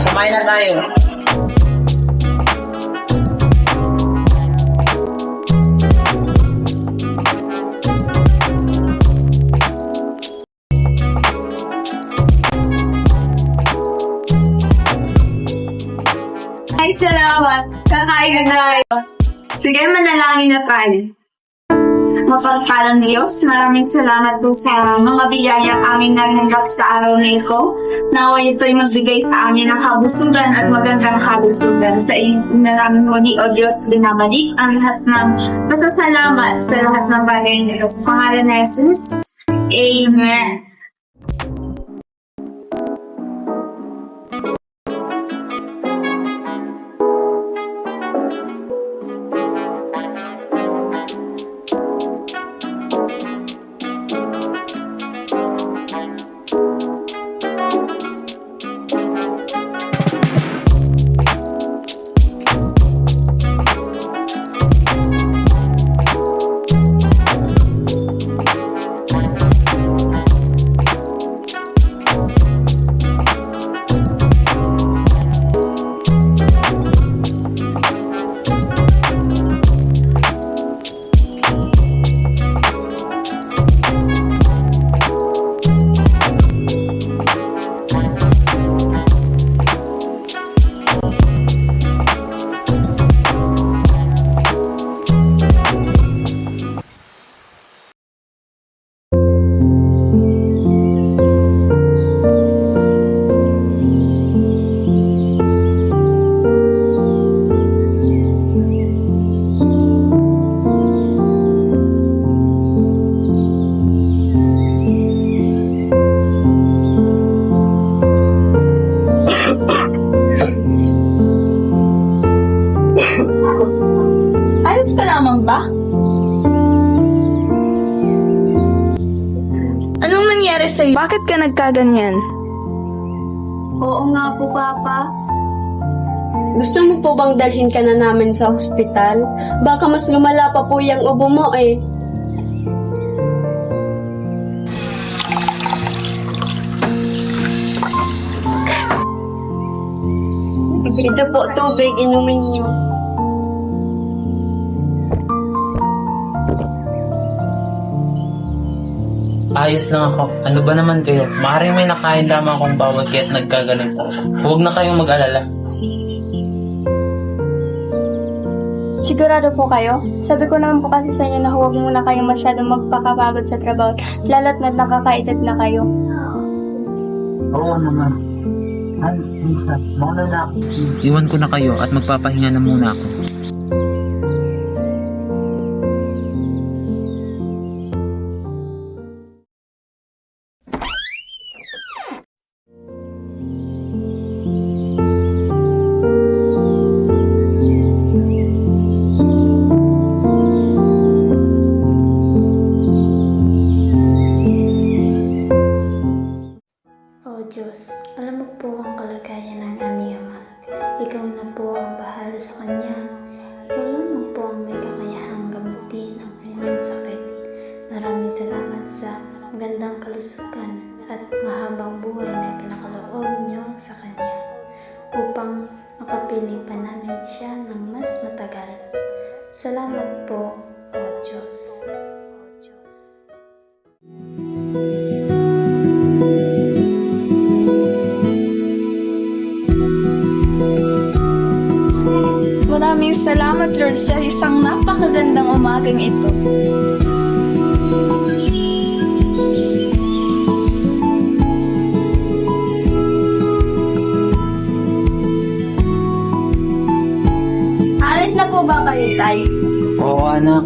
kumain na tayo. Ay, salamat. Kakain na tayo. Sige, manalangin na tayo. Mapagpalang Diyos, maraming salamat po sa mga biyaya aming naringgap sa araw na ito. Nawa ito'y magbigay sa amin ng kabusugan at magandang kabusugan. Sa iyo na namin muli, O Diyos, binabalik ang lahat ng pasasalamat sa lahat ng bagay na ito. Sa pangalan na Jesus, Amen. Ayos ka lamang ba? Anong nangyari sa'yo? Bakit ka nagkaganyan? Oo nga po, Papa. Gusto mo po bang dalhin ka na namin sa hospital? Baka mas lumala pa po yung ubo mo eh. Ito po, tubig, inumin niyo. Ayos lang ako. Ano ba naman kayo? Maaaring may nakain lamang akong bawal kaya't nagkagaling po. Huwag na kayong mag-alala. Sigurado po kayo? Sabi ko naman po kasi sa inyo na huwag muna kayong masyadong magpakapagod sa trabaho, lalo't na nakakaedad na kayo. Oo naman. Ay, minsan, mauna na ako. Iwan ko na kayo at magpapahinga na muna ako. O Diyos, alam mo po ang kalagayan ng aming ama. Ikaw na po ang bahala sa kanya. Ikaw lamang po ang may kakayahang gamutin ang kanyang sakit. Maraming salamat sa magandang kalusugan at mahabang buhay na pinakaloob niyo sa kanya upang makapiling pa namin siya ng mas matagal. Salamat po, O Diyos. Maraming salamat, Lord, sa isang napakagandang umagang ito. Alis na po ba kayo, Tay? Oo, anak.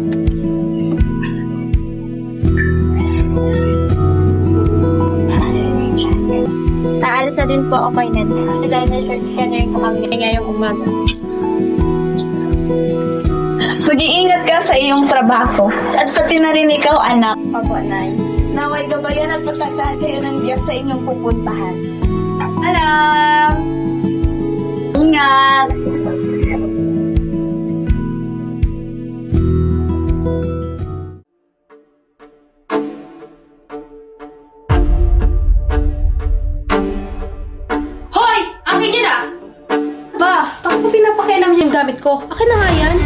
Naalis na din po ako kay Ned. Kasi dahil may search ka na rin po kami ngayong umaga. Mag-iingat ka sa iyong trabaho. At pati na rin ikaw, anak. Opo, Nay. Naway gabayan at pagkakaan kayo ng Diyos sa inyong pupuntahan. Alam! Ingat! Hoy! Ang gina! gamit ko. Akin na nga yan.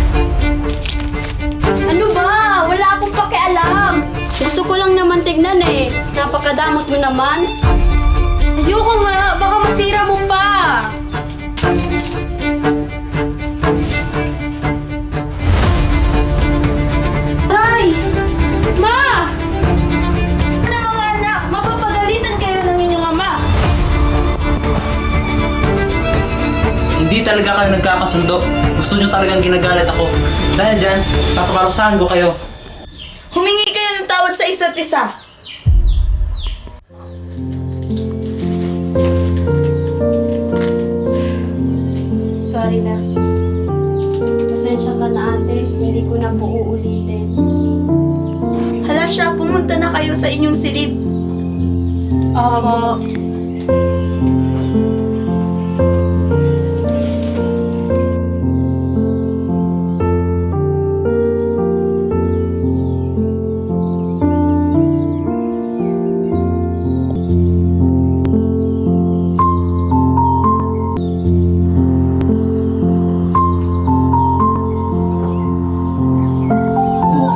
Ano ba? Wala akong pakialam. Gusto ko lang naman tignan eh. Napakadamot mo naman. Ayoko nga. Baka masira mo pa. Ay! Ma! Ano mga anak? Mapapagalitan kayo ng inyong ama. Hindi talaga kayo nagkakasundo. Gusto nyo talagang ginagalit ako. Dahil dyan, papaparusahan ko kayo. Humingi kayo ng tawad sa isa't isa. Sorry na. Pasensya ka na ate. Hindi ko na po uulitin. Hala siya, pumunta na kayo sa inyong silid. Opo.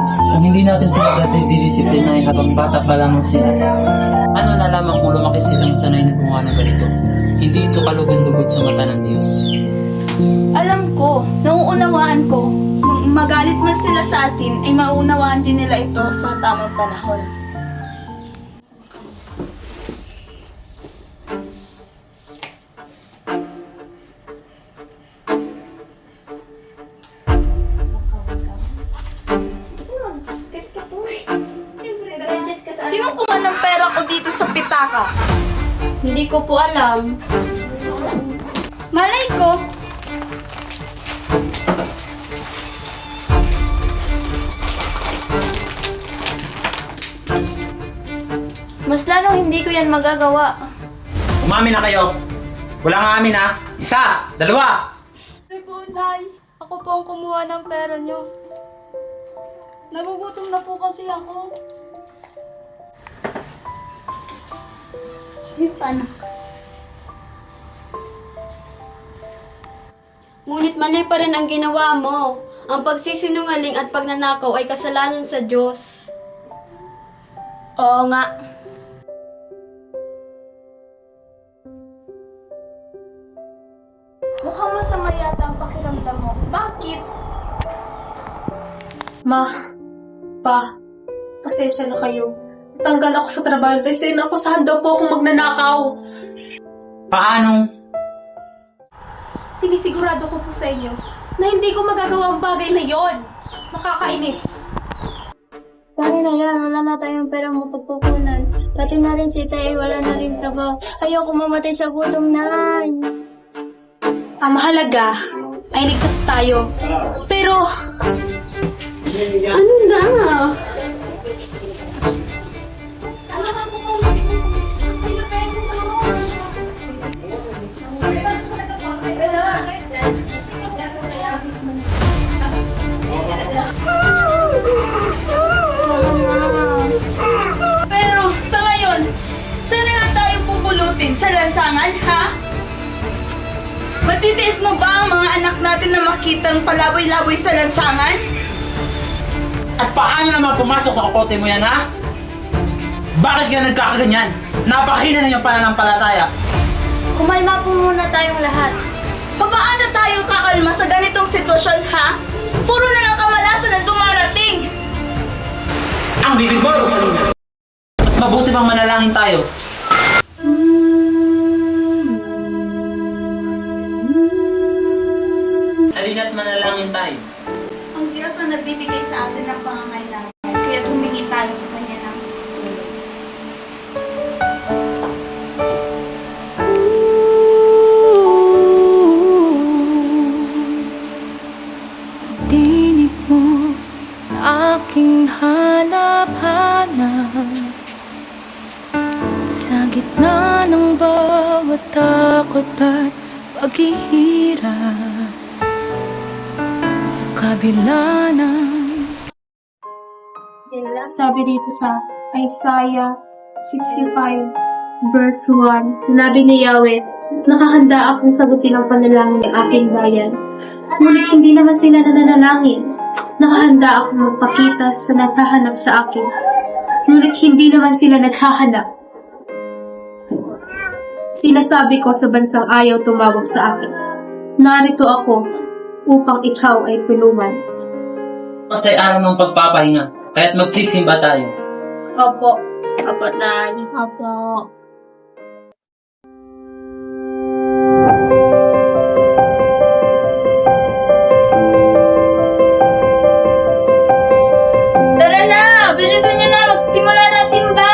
Kung hindi natin sila dati didisiplinahin habang bata pa lamang sila, ano na lamang kung lumaki silang sanay na gumawa ng ganito? Hindi ito kalugan-lugod sa mata ng Diyos. Alam ko, nauunawaan ko, magalit man sila sa atin, ay mauunawaan din nila ito sa tamang panahon. Sino kumuha ng pera ko dito sa pitaka? Hindi ko po alam. Malay ko, Mas lalong hindi ko yan magagawa. Umamin na kayo! Wala nga amin ha! Isa! Dalawa! Sorry po, Nay. Ako po ang kumuha ng pera nyo. Nagugutom na po kasi ako. Ngunit mali pa rin ang ginawa mo. Ang pagsisinungaling at pagnanakaw ay kasalanan sa Diyos. Oo nga. Mukhang masama yata ang pakiramdam mo. Bakit? Ma, pa, pasensya na kayo. Tanggal ako sa trabaho kasi inakusahan daw po akong magnanakaw. Paano? Sinisigurado ko po sa inyo na hindi ko magagawa ang bagay na yon. Nakakainis. Pare na yan, wala na tayong pera mapagpupunan. Pati na rin si Tay, wala na rin trabaho. Ayoko mamatay sa gutom, Nay. Ang mahalaga ay ligtas tayo. Pero, Ano na? Pero sa ngayon, saan na lang tayo pupulutin? Sa lansangan, ha? Matitiis mo ba ang mga anak natin na makitang palaboy-laboy sa lansangan? At paano naman pumasok sa kokote mo yan ha? Bakit ka nagkakaganyan? Napakahina na yung pananampalataya. Kumalma po muna tayong lahat. Paano tayo kakalma sa ganitong sitwasyon, ha? Puro na lang kamalasan ang dumarating! Ang bibig mo, Rosalina. Mas mabuti pang manalangin tayo. Halina't manalangin tayo. Ang Diyos ang nagbibigay sa atin ng pangangailangan, kaya humingi tayo sa Kanya ng tulong. Tinig mo na aking hanap-hanap sa gitna ng bawat takot at paghihirap sa kabila ng sabi dito sa Isaiah 65 verse 1, sinabi ni Yahweh, nakahanda akong sagutin ang panalangin ng aking bayan Ngunit hindi naman sila nananalangin. Nakahanda ako magpakita sa naghahanap sa akin. Ngunit hindi naman sila naghahanap. Sinasabi ko sa bansang ayaw tumawag sa akin. Narito ako upang ikaw ay tulungan. Masay araw ng pagpapahinga, kaya't magsisimba tayo. Opo. Opo, Tay. Opo. Tara na! Bilisan niyo na! Magsisimula na simba!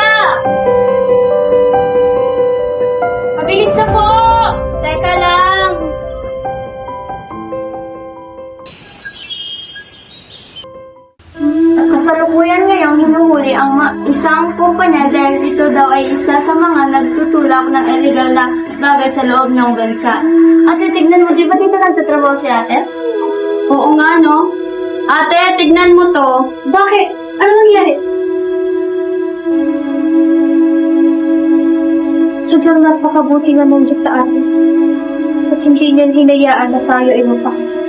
Mabilis na po! Teka lang! Kasalukuyan ngayong hinuhuli ang isang kumpanya dahil ito daw ay isa sa mga nagtutulak ng illegal na bagay sa loob ng bansa. At tignan mo, di ba dito nagtatrabaho si ate? Oo nga, no? Ate, tignan mo to. Bakit? Ano nangyari? Sadyang napakabuti nga ng Diyos sa atin. At hindi niya hinayaan na tayo ay mapakasal.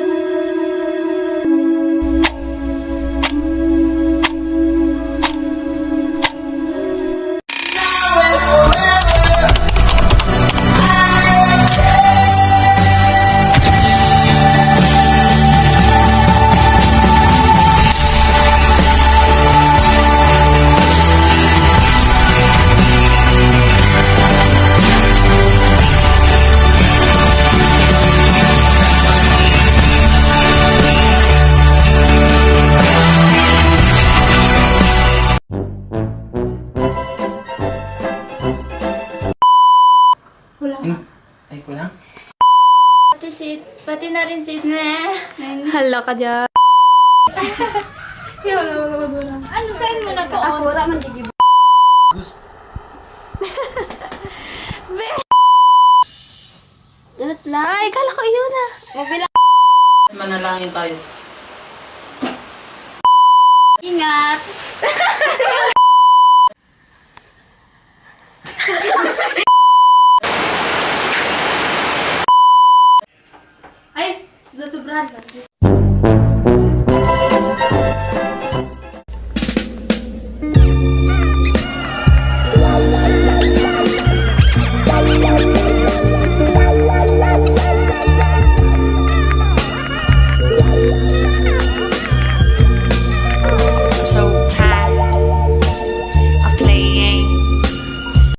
Ay, kuya. Pati na rin si Hala ka dyan. Ano, saan mo na po? Akura man digib. Anot lang? Ay, kala ko yun na. Mabila. Manalangin tayo. Ingat. Ay, nasubrahan.